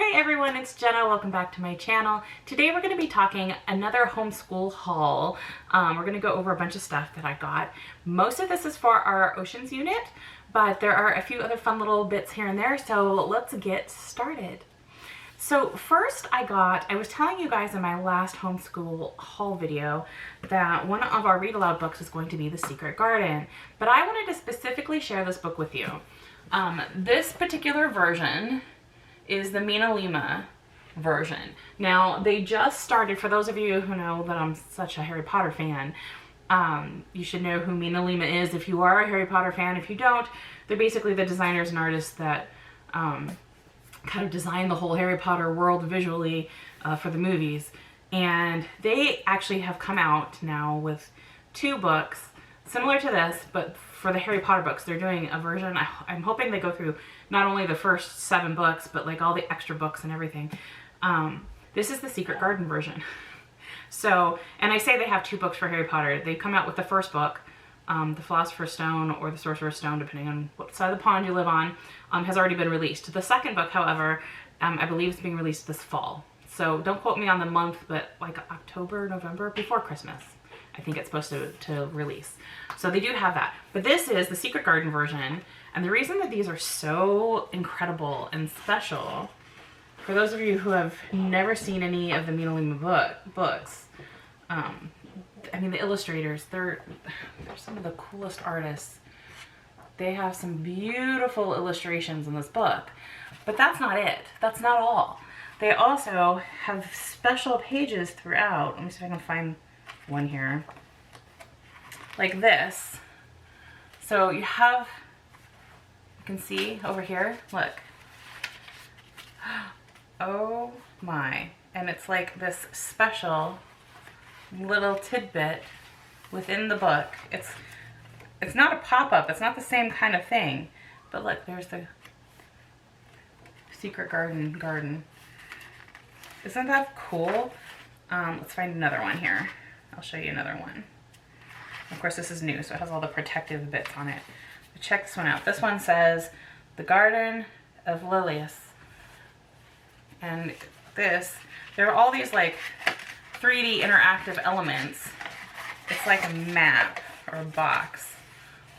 Hey everyone, it's Jenna. Welcome back to my channel. Today we're going to be talking another homeschool haul. We're going to go over a bunch of stuff that I got. Most of this is for our Oceans unit, but there are a few other fun little bits here and there, so let's get started. So first I was telling you guys in my last homeschool haul video that one of our read aloud books is going to be The Secret Garden, but I wanted to specifically share this book with you. This particular version is the MinaLima version. Now, they just started, for those of you who know that I'm such a Harry Potter fan, you should know who MinaLima is if you are a Harry Potter fan. If you don't, they're basically the designers and artists that kind of design the whole Harry Potter world visually for the movies. And they actually have come out now with 2 books similar to this, but for the Harry Potter books. They're doing a version, I'm hoping they go through not only the first 7 books, but like all the extra books and everything. This is the Secret Garden version. So, and I say they have 2 books for Harry Potter. They come out with the first book, the Philosopher's Stone or the Sorcerer's Stone, depending on what side of the pond you live on, has already been released. The second book, however, I believe is being released this fall. So don't quote me on the month, but like October, November, before Christmas, I think it's supposed to release. So they do have that. But this is the Secret Garden version. And the reason that these are so incredible and special, for those of you who have never seen any of the MinaLima books, I mean, the illustrators, they're some of the coolest artists. They have some beautiful illustrations in this book. But that's not it. That's not all. They also have special pages throughout. Let me see if I can find one here. Like this. So you can see over here, look. Oh my. And it's like this special little tidbit within the book. It's not a pop-up, it's not the same kind of thing. But look, there's the Secret Garden. Isn't that cool? Let's find another one here. I'll show you another one. Of course, this is new, so it has all the protective bits on it. But check this one out. This one says, The Garden of Lilias. And this, there are all these like 3D interactive elements. It's like a map or a box.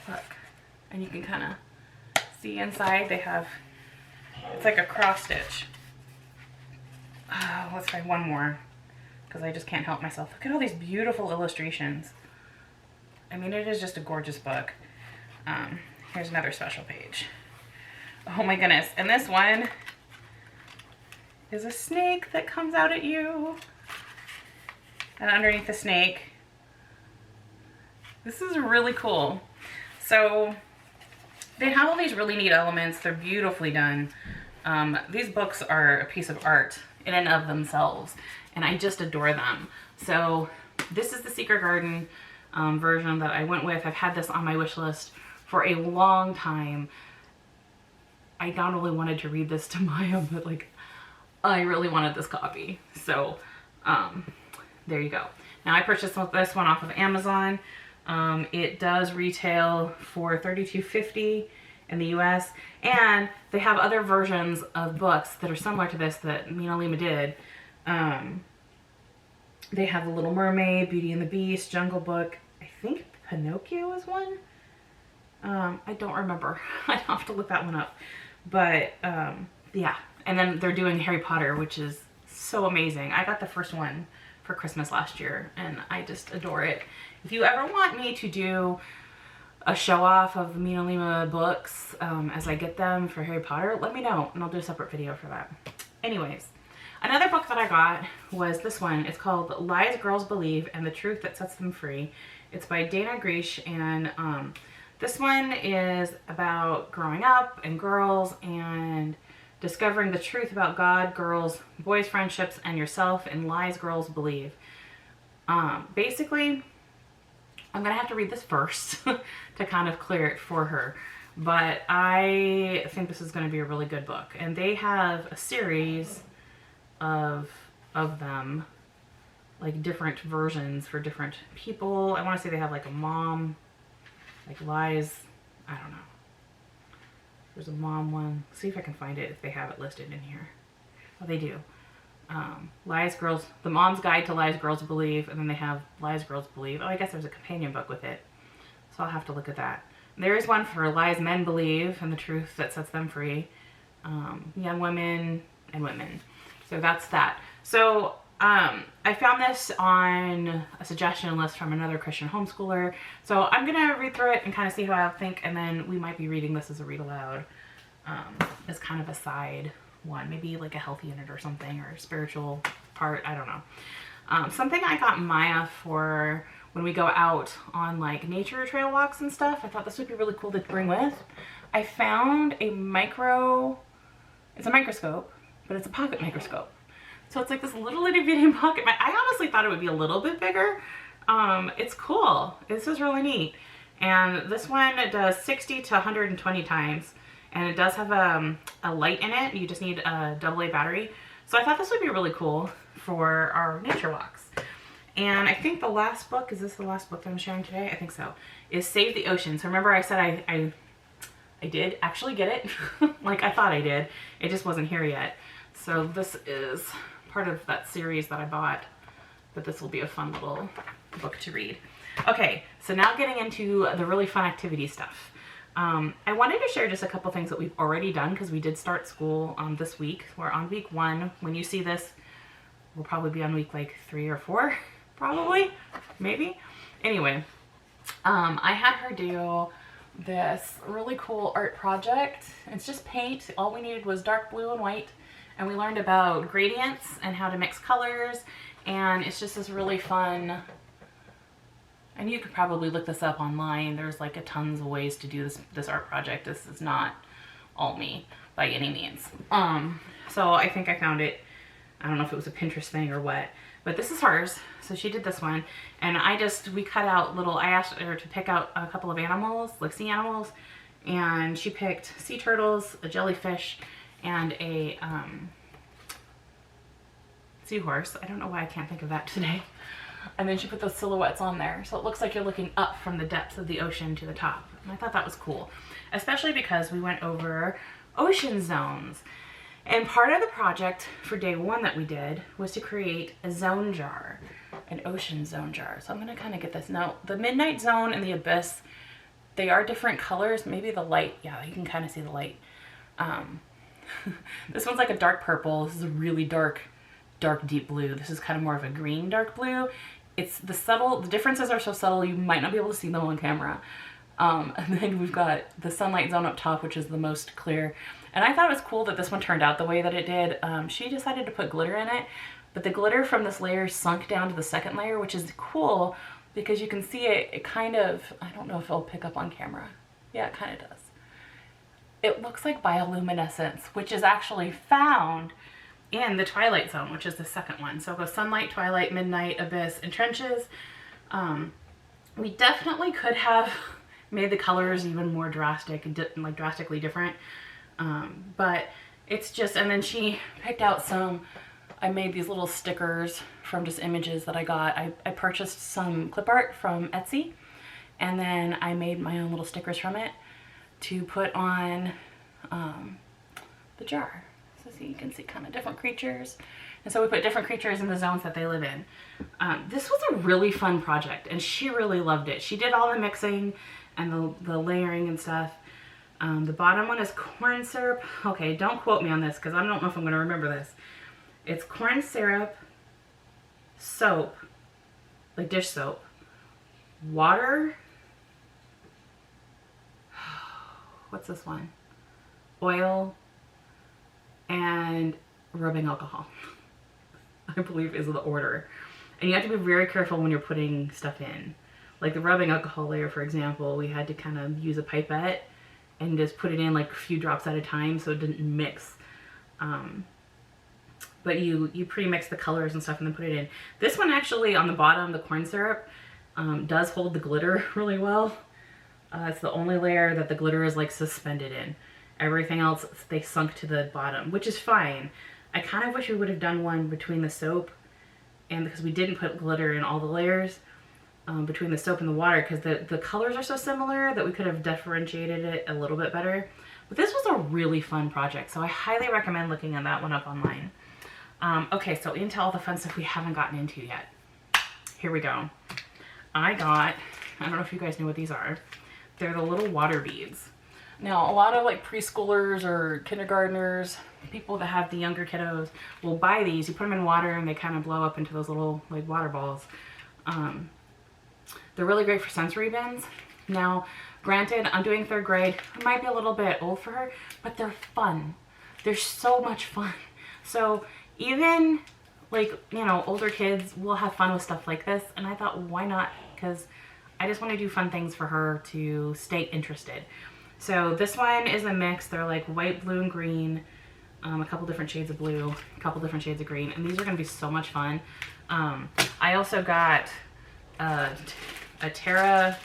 Look, and you can kind of see inside they have, it's like a cross stitch. Oh, let's find one more, because I just can't help myself. Look at all these beautiful illustrations. I mean, it is just a gorgeous book. Here's another special page. Oh my goodness. And this one is a snake that comes out at you. And underneath the snake, this is really cool. So they have all these really neat elements. They're beautifully done. These books are a piece of art in and of themselves, and I just adore them. So this is the Secret Garden version that I went with. I've had this on my wish list for a long time. I not only wanted to read this to Maya, but like I really wanted this copy. So there you go. Now I purchased this one off of Amazon. It does retail for $32.50 in the US, and they have other versions of books that are similar to this that MinaLima did. They have The Little Mermaid, Beauty and the Beast, Jungle Book. I think Pinocchio is one. I don't remember. I'd have to look that one up. But yeah, and then they're doing Harry Potter, which is so amazing. I got the first one for Christmas last year, and I just adore it. If you ever want me to do a show off of the MinaLima books as I get them for Harry Potter, let me know, and I'll do a separate video for that. Anyways, another book that I got was this one. It's called Lies Girls Believe and the Truth That Sets Them Free. It's by Dana Greisch, and this one is about growing up and girls and discovering the truth about God, girls, boys' friendships, and yourself in Lies Girls Believe. Basically, I'm going to have to read this first to kind of clear it for her. But I think this is going to be a really good book. And they have a series of them, like different versions for different people. I want to say they have like a mom, like Lies, I don't know. There's a mom one. See if I can find it if they have it listed in here. What they do. Lies Girls, The Mom's Guide to Lies Girls Believe, and then they have Lies Girls Believe. Oh, I guess there's a companion book with it. So I'll have to look at that. There is one for Lies Men Believe and the Truth That Sets Them Free. Young Women and Women. So that's that. So I found this on a suggestion list from another Christian homeschooler. So I'm going to read through it and kind of see how I think, and then we might be reading this as a read aloud as kind of a side one, maybe like a health unit or something, or a spiritual part, I don't know. Something I got Maya for when we go out on like nature trail walks and stuff, I thought this would be really cool to bring with. I found a it's a microscope, but it's a pocket microscope. So it's like this little itty bitty pocket. I honestly thought it would be a little bit bigger. It's cool. This is really neat. And this one does 60 to 120 times. And it does have a light in it. You just need a AA battery. So I thought this would be really cool for our nature walks. And I think the last book, is this the last book that I'm sharing today? I think so, is Save the Ocean. So remember I said I did actually get it. Like I thought I did. It just wasn't here yet. So this is part of that series that I bought. But this will be a fun little book to read. Okay, so now getting into the really fun activity stuff. I wanted to share just a couple things that we've already done because we did start school this week. We're on week 1. When you see this, we'll probably be on week like 3 or 4, probably, maybe. Anyway, I had her do this really cool art project. It's just paint. All we needed was dark blue and white, and we learned about gradients and how to mix colors, and it's just this really fun. And you could probably look this up online. There's like a tons of ways to do this art project. This is not all me by any means. So I think I found it. I don't know if it was a Pinterest thing or what, but this is hers. So she did this one, and we cut out little, I asked her to pick out a couple of animals, like sea animals, and she picked sea turtles, a jellyfish, and a seahorse. I don't know why I can't think of that today. And then she put those silhouettes on there. So it looks like you're looking up from the depths of the ocean to the top. And I thought that was cool, especially because we went over ocean zones. And part of the project for day 1 that we did was to create a zone jar, an ocean zone jar. So I'm going to kind of get this. Now, the midnight zone and the abyss, they are different colors. Maybe the light, yeah, you can kind of see the light. This one's like a dark purple. This is a really dark deep blue. This is kind of more of a green dark blue. It's the differences are so subtle you might not be able to see them on camera. And then we've got the sunlight zone up top, which is the most clear. And I thought it was cool that this one turned out the way that it did. She decided to put glitter in it, but the glitter from this layer sunk down to the second layer, which is cool because you can see it kind of, I don't know if it'll pick up on camera. Yeah, it kind of does. It looks like bioluminescence, which is actually found in the twilight zone, which is the second one. So it goes sunlight, twilight, midnight, abyss, and trenches. We definitely could have made the colors even more drastic, like drastically different. But it's just, and then she picked out I made these little stickers from just images that I got. I purchased some clip art from Etsy, and then I made my own little stickers from it to put on the jar. So you can see kind of different creatures. And so we put different creatures in the zones that they live in. This was a really fun project, and she really loved it. She did all the mixing and the layering and stuff. The bottom one is corn syrup. Okay, don't quote me on this because I don't know if I'm going to remember this. It's corn syrup, soap, like dish soap, water. What's this one? Oil, and rubbing alcohol, I believe is the order. And you have to be very careful when you're putting stuff in. Like the rubbing alcohol layer, for example, we had to kind of use a pipette and just put it in like a few drops at a time so it didn't mix. But you pre-mix the colors and stuff and then put it in. This one actually on the bottom, the corn syrup, does hold the glitter really well. It's the only layer that the glitter is like suspended in. Everything else, they sunk to the bottom, which is fine. I kind of wish we would have done one between the soap and because we didn't put glitter in all the layers between the soap and the water because the colors are so similar that we could have differentiated it a little bit better. But this was a really fun project, so I highly recommend looking at that one up online. Okay, so into all the fun stuff we haven't gotten into yet. Here we go. I don't know if you guys know what these are. They're the little water beads. Now, a lot of like preschoolers or kindergartners, people that have the younger kiddos, will buy these. You put them in water and they kind of blow up into those little like water balls. They're really great for sensory bins. Now, granted, I'm doing 3rd grade. It might be a little bit old for her, but they're fun. They're so much fun. So even like, you know, older kids will have fun with stuff like this. And I thought, why not? Because I just want to do fun things for her to stay interested. So this one is a mix. They're like white, blue, and green. A couple different shades of blue, a couple different shades of green. And these are going to be so much fun. I also got a Terra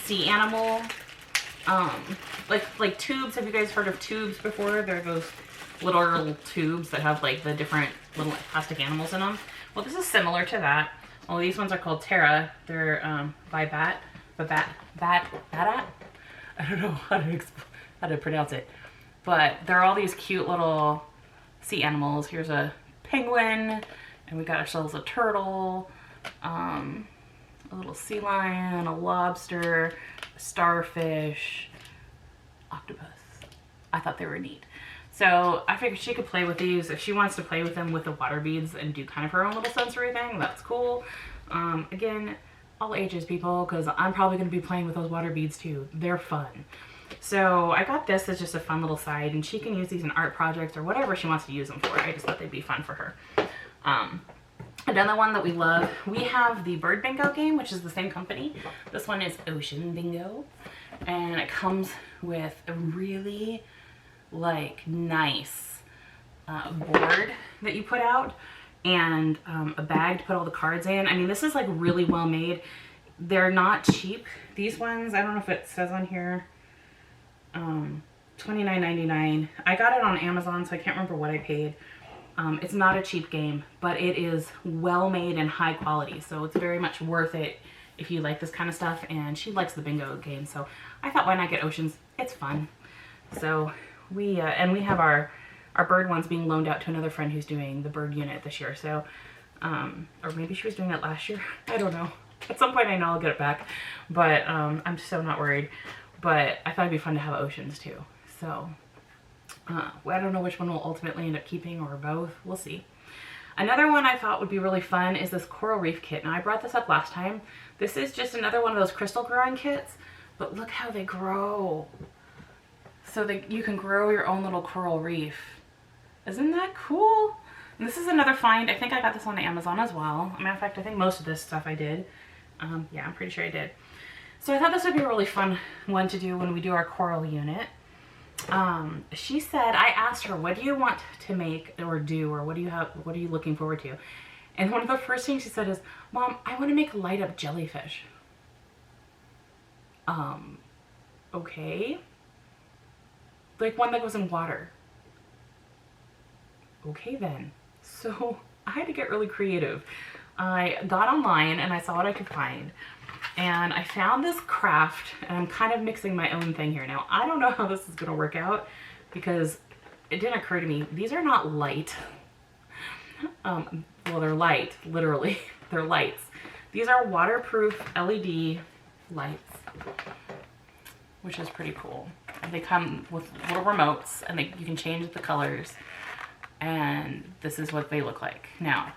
sea animal, like tubes. Have you guys heard of tubes before? They're those little tubes that have like the different little plastic animals in them. Well, this is similar to that. Well, these ones are called Terra. They're by Bat. I don't know how to pronounce it, but they're all these cute little sea animals. Here's a penguin, and we got ourselves a turtle, a little sea lion, a lobster, a starfish, octopus. I thought they were neat. So I figured she could play with these. If she wants to play with them with the water beads and do kind of her own little sensory thing, that's cool. Again, all ages, people, because I'm probably going to be playing with those water beads too. They're fun. So I got this as just a fun little side, and she can use these in art projects or whatever she wants to use them for. I just thought they'd be fun for her. Another one that we love, we have the Bird Bingo game, which is the same company. This one is Ocean Bingo, and it comes with a really like nice board that you put out, and a bag to put all the cards in. I mean, this is like really well made. They're not cheap. These ones, I don't know if it says on here, $29.99. I got it on Amazon, so I can't remember what I paid. It's not a cheap game, but it is well made and high quality, so it's very much worth it if you like this kind of stuff. And she likes the bingo game, so I thought, why not get Oceans? It's fun. So we have our bird ones being loaned out to another friend who's doing the bird unit this year. So, or maybe she was doing it last year. I don't know. At some point I know I'll get it back, but I'm so not worried. But I thought it'd be fun to have Oceans too. So I don't know which one we'll ultimately end up keeping or both. We'll see. Another one I thought would be really fun is this coral reef kit. Now, I brought this up last time. This is just another one of those crystal growing kits, but look how they grow. So that you can grow your own little coral reef. Isn't that cool? And this is another find. I think I got this on Amazon as well. As a matter of fact, I think most of this stuff I did. Yeah, I'm pretty sure I did. So I thought this would be a really fun one to do when we do our coral unit. She said, I asked her, what do you want to make or do, or what are you looking forward to? And one of the first things she said is, Mom, I want to make light up jellyfish. Okay. Like one that goes in water. Okay then. So I had to get really creative. I got online and I saw what I could find. And I found this craft, and I'm kind of mixing my own thing here. Now, I don't know how this is going to work out because it didn't occur to me. These are not light. Well, they're light, literally. They're lights. These are waterproof LED lights, which is pretty cool. They come with little remotes, and you can change the colors. And this is what they look like. Now,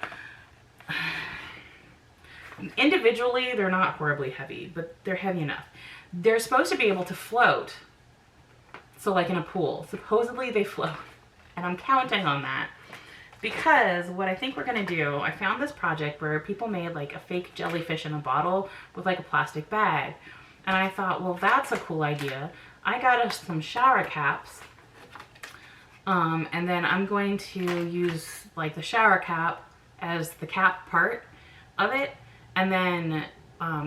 individually, they're not horribly heavy, but they're heavy enough. They're supposed to be able to float. So like in a pool, supposedly they float. And I'm counting on that because what I think we're gonna do, I found this project where people made like a fake jellyfish in a bottle with like a plastic bag. And I thought, well, that's a cool idea. I got us some shower caps. And then I'm going to use like the shower cap as the cap part of it. And then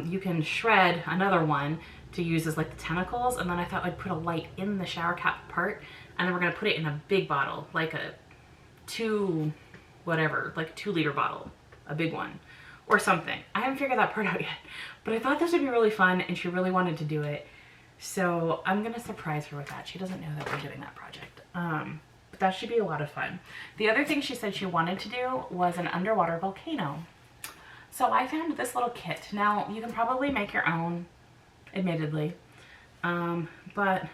you can shred another one to use as like the tentacles. And then I thought I'd put a light in the shower cap part. And then we're going to put it in a big bottle, like a 2 liter bottle, a big one or something. I haven't figured that part out yet, but I thought this would be really fun and she really wanted to do it. So I'm going to surprise her with that. She doesn't know that we're doing that project. But that should be a lot of fun. The other thing she said she wanted to do was an underwater volcano. So I found this little kit. Now, you can probably make your own, admittedly, but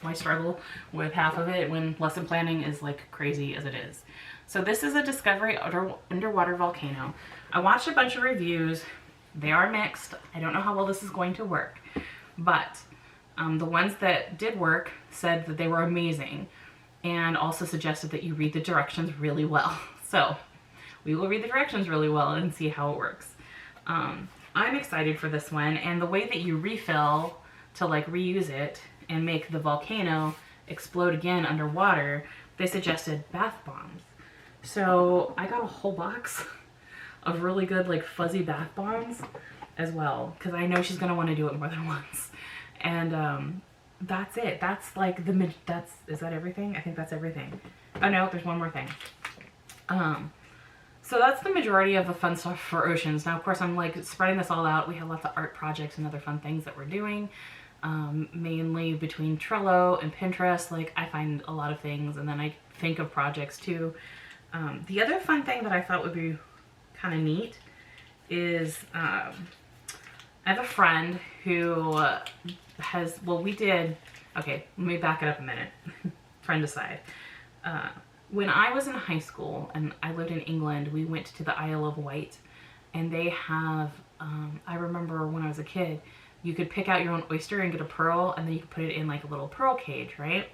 I struggle with half of it when lesson planning is like crazy as it is. So this is a Discovery underwater volcano. I watched a bunch of reviews. They are mixed. I don't know how well this is going to work, but the ones that did work said that they were amazing and also suggested that you read the directions really well. So we will read the directions really well and see how it works. I'm excited for this one, and the way that you refill to like reuse it and make the volcano explode again underwater, they suggested bath bombs. So I got a whole box of really good like fuzzy bath bombs as well, because I know she's gonna want to do it more than once. And that's it. That's like is that everything? I think that's everything. Oh no, there's one more thing. So that's the majority of the fun stuff for Oceans. Now, of course, I'm like spreading this all out. We have lots of art projects and other fun things that we're doing, mainly between Trello and Pinterest. Like I find a lot of things, and then I think of projects too. The other fun thing that I thought would be kind of neat is I have a friend who has, well, okay, let me back it up a minute. Friend aside. When I was in high school and I lived in England, we went to the Isle of Wight, and they have, I remember when I was a kid, you could pick out your own oyster and get a pearl, and then you could put it in like a little pearl cage, right?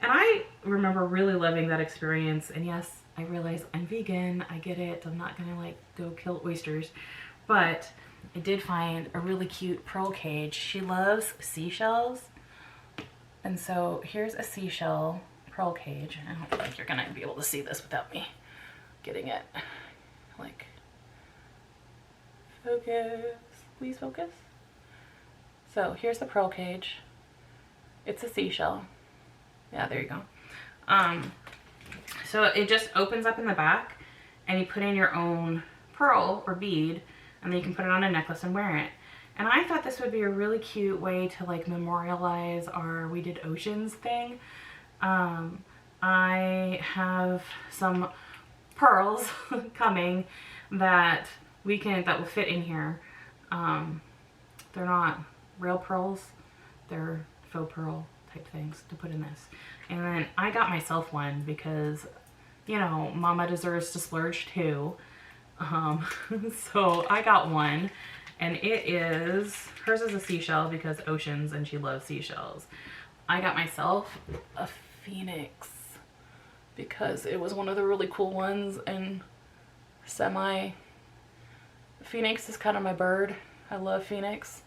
And I remember really loving that experience. And yes, I realize I'm vegan. I get it. I'm not gonna like go kill oysters, but I did find a really cute pearl cage. She loves seashells. And so here's a seashell pearl cage. I don't think you're gonna be able to see this without me getting it. Like, focus, please focus. So here's the pearl cage. It's a seashell. Yeah, there you go. So it just opens up in the back, and you put in your own pearl or bead, and then you can put it on a necklace and wear it. And I thought this would be a really cute way to like memorialize our We Did Oceans thing. I have some pearls coming that will fit in here. They're not real pearls, they're faux pearl type things to put in this. And then I got myself one because, you know, mama deserves to splurge too. So I got one, and hers is a seashell because Oceans and she loves seashells. I got myself a phoenix because it was one of the really cool ones, and phoenix is kind of my bird. I love phoenix.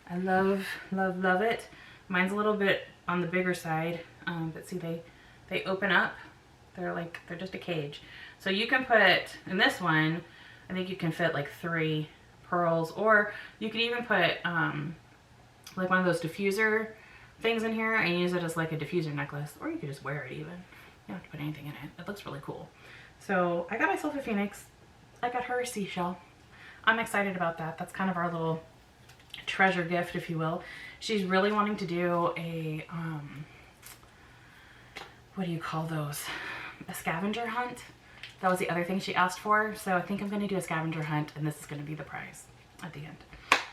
I love it. Mine's a little bit on the bigger side, but see, they open up. They're just a cage. So you can put, in this one, I think you can fit like 3 pearls, or you could even put like one of those diffuser things in here and use it as like a diffuser necklace, or you could just wear it even. You don't have to put anything in it. It looks really cool. So I got myself a phoenix. I got her a seashell. I'm excited about that. That's kind of our little treasure gift, if you will. She's really wanting to do a, what do you call those? A scavenger hunt. That was the other thing she asked for. So I think I'm going to do a scavenger hunt, and this is going to be the prize at the end.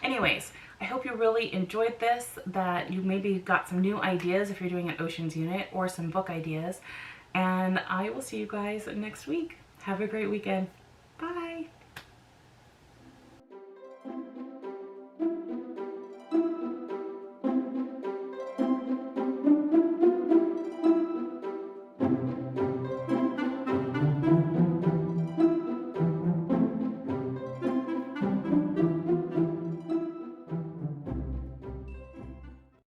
Anyways, I hope you really enjoyed this, that you maybe got some new ideas if you're doing an Oceans unit, or some book ideas. And I will see you guys next week. Have a great weekend.